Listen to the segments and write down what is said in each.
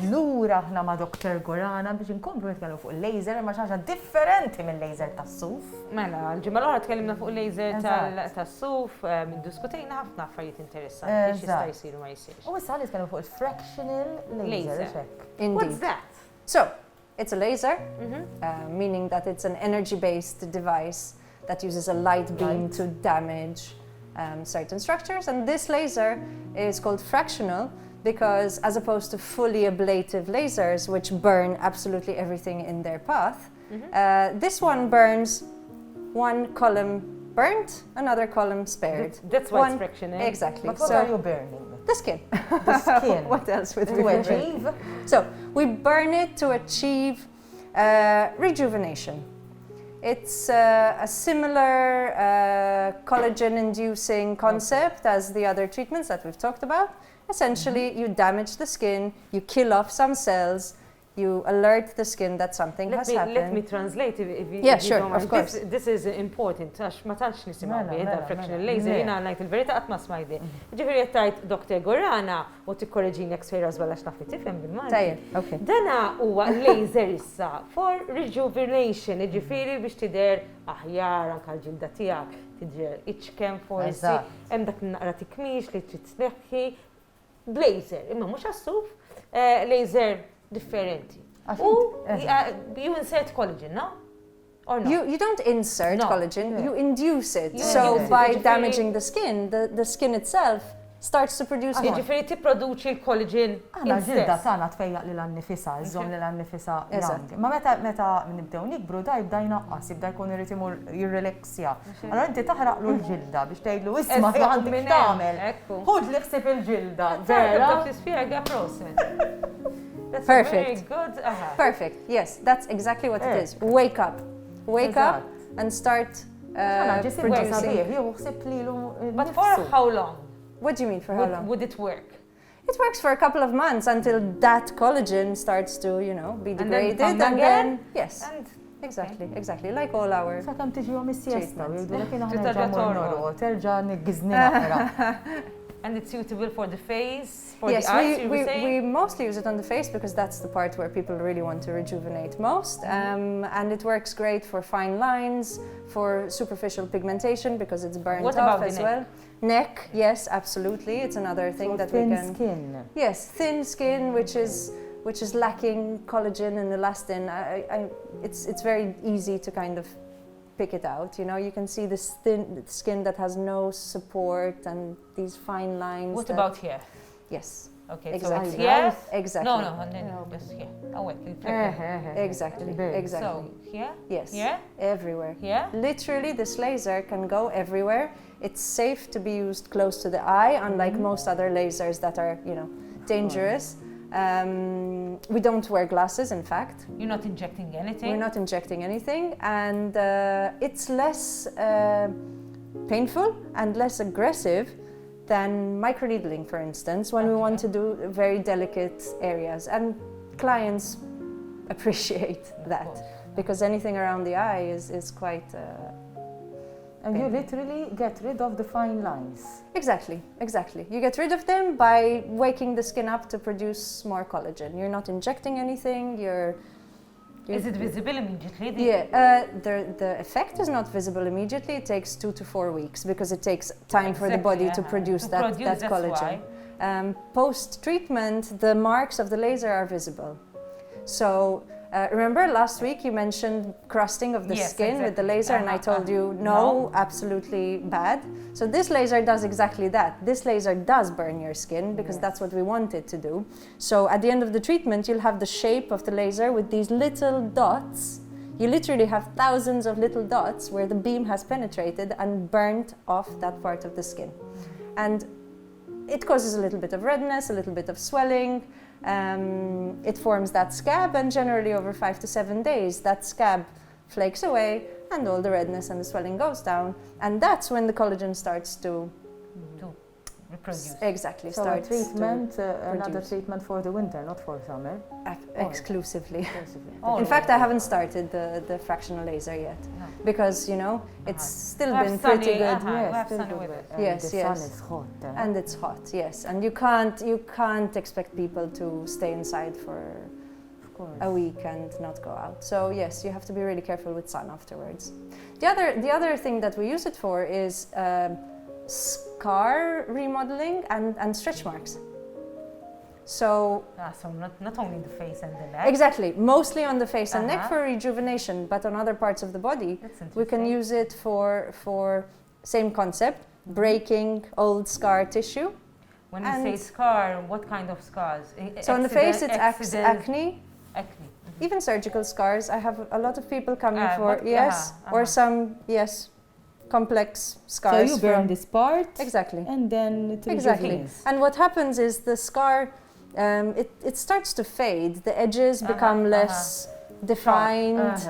Allura aħna ma' Dr. Gorana biex inkomplu nitkellmu fuq il-laser ma' xaġa differenti mill-laser tas-suf. Mela, l-ġimgħa l-oħra tkellimna fuq il-laser tas-suf, diskutejna ħafna affarijiet interessanti x'jista' jsir u ma jsirx. U issa nitkellmu fuq il-fractional laser. What's that? So, it's a laser, meaning that it's an energy-based device that uses a light beam to damage certain structures. And this laser is called fractional because as opposed to fully ablative lasers, which burn absolutely everything in their path, this one burns one column burnt, another column spared. That's why it's fractional. Exactly. But what are you burning? The skin. The skin. What else would we To burn? achieve? So we burn it to achieve rejuvenation. It's a similar collagen-inducing concept as the other treatments that we've talked about. Essentially, you damage the skin, you kill off some cells, you alert the skin that something has happened. Let me translate if you sure, don't of mind. course. This is important, għax ma tantx nisimgħu bih fractional laser, jiena ngħid il-verità qatt ma smajdi. Ġifieri qed tgħid Dr. Gorana u tikkorreġini jekk sejra żball għax naf li tifhem bil-Malti. Tajjeb, okay. Dana huwa laser issa for rejuvenation, ġifieri biex tidher aħjar anke l-ġilda tiegħek tidher iċkem forsi, hemm dak naqra tikmix li trid tneħħi blazer, imma mhux għas-suf, laser differenti. You insert collagen, no? Or no? You don't insert collagen, you induce it. So by damaging the skin, the skin itself starts to produce more. Ġifieri tipproduċi l-collagen. Għana ġilda tagħna tfejjaq lil għan-nifisha, żżomm lil għan-nifisha young. Ma meta nibdew nikbru jibda jnaqqas, jibda jkun irid imur jirrelaxja. Allora inti taħraqlu l-ġilda biex tgħidlu isma' għandek tagħmel. Ħud li ħsib il-ġilda. Vera. Tispjega process. That's Perfect. very good. Perfect. Yes, that's exactly what it is. Wake up. Wake up and start producing. But for how long? What do you mean for how long? Would it work? It works for a couple of months until that collagen starts to, be degraded. And then yes. Exactly, like all our Sakam tiġi jom is-siesta, jgħidu l-kien Terġa' terġa' niggiżni naqra. And it's suitable for the face, for yes, the eyes, we mostly use it on the face because that's the part where people really want to rejuvenate most. And it works great for fine lines, for superficial pigmentation because it's burnt off as well. Neck, yes, absolutely. It's another thing that we can. Thin skin. Yes, thin skin, which is lacking collagen and elastin. It's very easy to kind of pick it out. You can see this thin skin that has no support and these fine lines. What about here? Yes. Okay, exactly. So it's here? Exactly. No, and then just here. Oh, wait. Exactly. So here? Yes. Here? Everywhere. Here? Literally, this laser can go everywhere. It's safe to be used close to the eye, unlike most other lasers that are, dangerous. We don't wear glasses, in fact. You're not injecting anything? We're not injecting anything, and it's less painful and less aggressive than microneedling, for instance, when we want to do very delicate areas. And clients appreciate that because anything around the eye is quite... And you literally get rid of the fine lines. Exactly. You get rid of them by waking the skin up to produce more collagen. You're not injecting anything, Is it visible immediately? Yeah, the effect is not visible immediately. It takes 2 to 4 weeks because it takes time for the body to produce that collagen. Post-treatment, the marks of the laser are visible. So, remember last week you mentioned crusting of the skin with the laser and I told you no, absolutely bad. So this laser does exactly that. This laser does burn your skin because that's what we want it to do. So at the end of the treatment you'll have the shape of the laser with these little dots. You literally have thousands of little dots where the beam has penetrated and burnt off that part of the skin. And it causes a little bit of redness, a little bit of swelling. It forms that scab, and generally over 5 to 7 days that scab flakes away and all the redness and the swelling goes down, and that's when the collagen starts to reproduce. Exactly. So a starts treatment, to another produce. treatment for the winter, not for summer. Exclusively. Oh, In fact, I haven't started the fractional laser yet because, you know, it's still been pretty good. Yes, still good weather. Yes, the sun is hot. And it's hot, yes. And you can't expect people to stay inside for a week and not go out. So yes, you have to be really careful with sun afterwards. The other thing that we use it for is scar remodeling and stretch marks. So so not only the face and the neck. Exactly, mostly on the face and neck for rejuvenation, but on other parts of the body, we can use it for same concept, breaking old scar tissue. When you say scar, what kind of scars? So on the face, it's acne. Acne. Even surgical scars. I have a lot of people coming for or some complex scars. So you burn this part, exactly, and then it rejuvenates. And what happens is the scar, it starts to fade. The edges become less defined.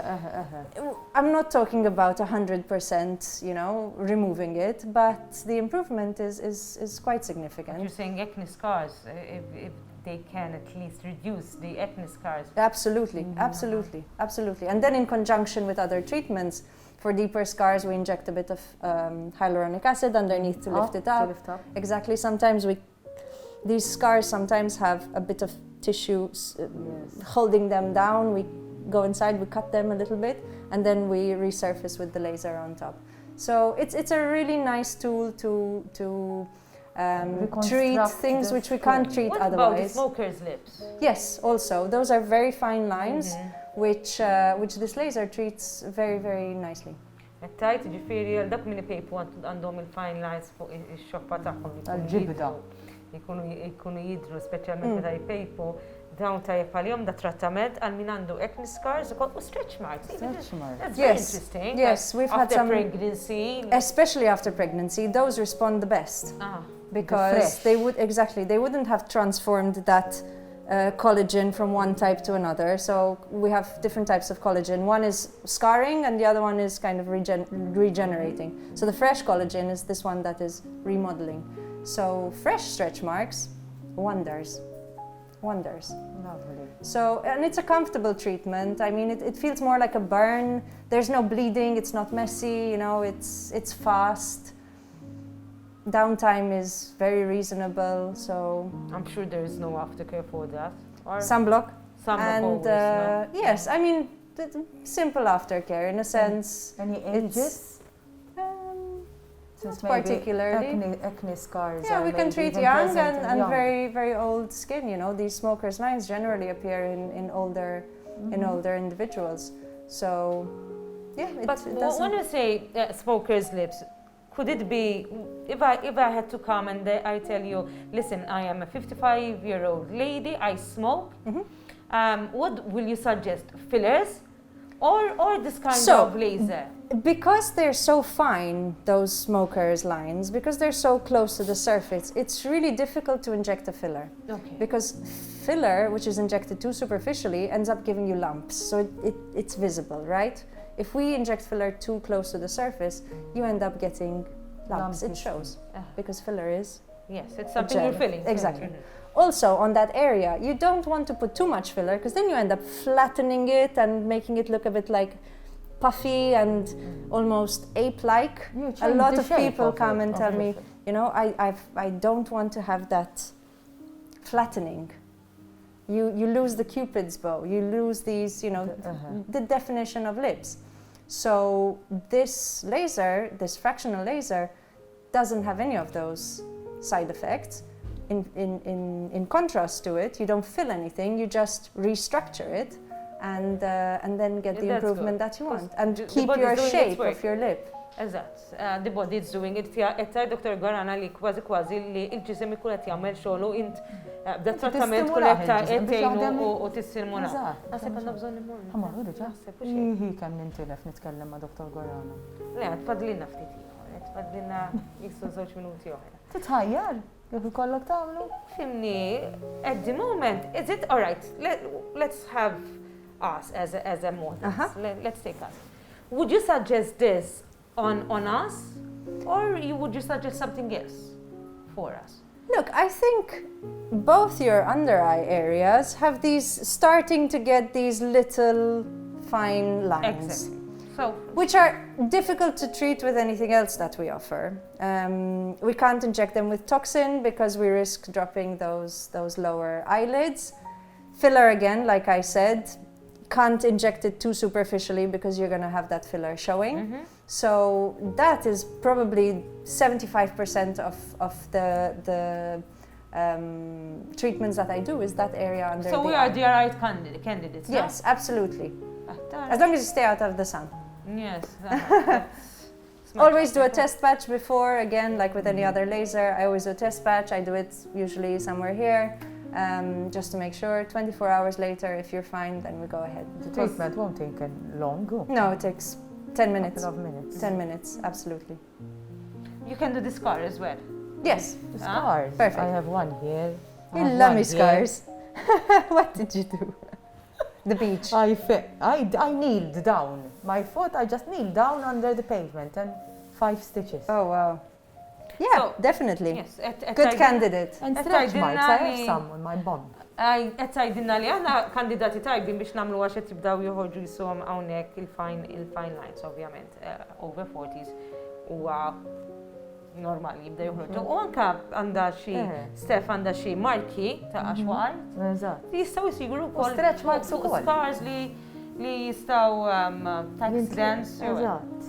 I'm not talking about 100%, you know, removing it, but the improvement is quite significant. But you're saying acne scars, if they can at least reduce the acne scars. Absolutely, absolutely, absolutely. And then in conjunction with other treatments, for deeper scars, we inject a bit of hyaluronic acid underneath to lift it up. Exactly. Sometimes these scars sometimes have a bit of tissue holding them down. We go inside, we cut them a little bit, and then we resurface with the laser on top. So it's a really nice tool to treat things which we can't treat otherwise. What about the smoker's lips? Yes, also. Those are very fine lines, which this laser treats very, very nicely. Tajt ġifieri dak min ipejpu għandhom il-fine lines fuq ix-xoppa tagħhom Għal-ġibda. Jkunu jidhru speċjalment meta jpejpu dawn tajjeb għalihom da trattament għal min għandu acne scars u stretch marks. That's very interesting. Yes, we've had some after pregnancy. Especially after pregnancy, those respond the best. Because they wouldn't have transformed that collagen from one type to another. So we have different types of collagen. One is scarring and the other one is kind of regenerating. So the fresh collagen is this one that is remodeling. So fresh stretch marks, wonders. Lovely. So, and it's a comfortable treatment. I mean, it feels more like a burn. There's no bleeding, it's not messy, you know, it's fast. Downtime is very reasonable, so... I'm sure there is no aftercare for that. Or sunblock. Sunblock always, no? Yes, I mean, simple aftercare in a sense. Any ages? Not particularly. Acne scars. Yeah, we can treat young and very, very old skin. You know, these smokers' lines generally appear in older individuals. So, yeah. But when you say smokers' lips, could it be if I had to come and I tell you, listen, I am a 55-year-old lady, I smoke. What will you suggest? Fillers, or this kind of laser? Because they're so fine, those smokers' lines, because they're so close to the surface, it's really difficult to inject a filler. Okay. Because filler, which is injected too superficially, ends up giving you lumps, so it's visible, right? If we inject filler too close to the surface, you end up getting lumps. It shows, because filler is... Yes, it's something you're filling. Exactly. Also, on that area, you don't want to put too much filler, because then you end up flattening it and making it look a bit like puffy and almost ape-like. A lot of people come and tell me, you know, I don't want to have that flattening. You lose the Cupid's bow. You lose these, you know, the definition of lips. So this laser, this fractional laser, doesn't have any of those side effects. In contrast to it, you don't fill anything. You just restructure it. And then get the improvement that you want and keep your shape of your lip. Eżatt, the body is doing it. Ettaj Dr. Gorana li kważi li il-ġisem ikun qed jagħmel xogħlu int bda trattament kull qed tgħinu u tissimuna. Naħseb għandna bżonn immur. Ħamma ħurġa. Kemm nintilef nitkellem ma' Dr. Gorana. Le, tfadlilna ftit ieħor, tfadlilna jistgħu 2 minuti oħra. Titħajjar? Kif ikollok tagħmlu? Fimni, at the moment, is it all right? Let's have us as a model. Let's take us. Would you suggest this on us, or would you suggest something else for us? Look, I think both your under eye areas have starting to get these little fine lines. Exactly. So, which are difficult to treat with anything else that we offer. We can't inject them with toxin because we risk dropping those lower eyelids. Filler, again, like I said, can't inject it too superficially because you're going to have that filler showing. So that is probably 75% of the treatments that I do is that area under the eye. So we are the right candidates, no? Yes, absolutely. As long as you stay out of the sun. Yes. Always do a test patch before, again, like with any other laser. I always do a test patch. I do it usually somewhere here, just to make sure. 24 hours later, if you're fine, then we go ahead. The treatment won't take long. No, it takes 10 minutes. A couple of minutes. 10 minutes, absolutely. You can do the scar as well. Yes. The scars. Perfect. I have one here. You love me scars. What did you do? The beach. I kneeled down. My foot, I just kneeled down under the pavement and 5 stitches. Oh, wow. Yeah, So, definitely. Yes. Good candidate. And Qed stretch marks, I have tgħidilna some on my bum. Qed tgħidilna li aħna kandidati tajbin biex nagħmlu għax qed jibdew joħorġu jishom hawnhekk il-fine lines, ovvjament, over 40s huwa normali jibdew joħorġu. U anke għandha xi Steph għandha xi marki ta' għaxwar. Eżatt. Jistgħu jsiru wkoll stretch marks ukoll. scars li jistgħu accidents Eżatt.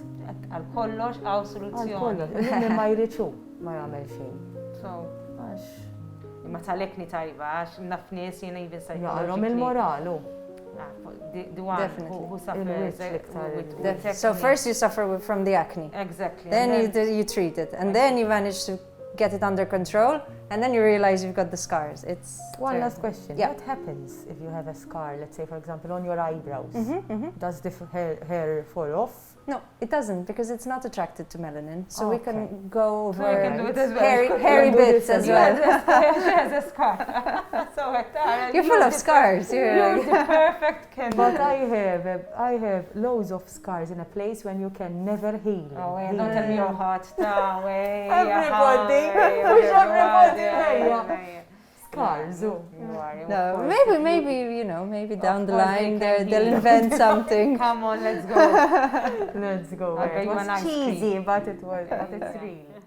għal kollox għaw soluzzjoni. Għal-kollox. Ma jriċu, ma jagħmel xejn. So, Għax imma tal-ekni tajba, għax naf nies jiena even jaqrom il-moralu. The one Definitely. who suffers Definitely. So first you suffer from the acne. Exactly. Then you treat it, and then you manage to get it under control, and then you realize you've got the scars. It's One last question. Yeah. What happens if you have a scar, let's say, for example, on your eyebrows? Does the hair fall off? No, it doesn't, because it's not attracted to melanin. So we Okay. can go over So we can do it as well. hairy do bits this as as well. She has a scar. So You're full of scars. You're the perfect candidate. But I have loads of scars in a place when you can never heal. Oh, wait, don't tell me you're hot. No way. Everybody. Push everybody. Yeah. Scars. No, maybe down the course line they can they'll heal. invent something. Come on, let's go. Let's go. Okay, It you was want ice cream? cheesy, but it's real.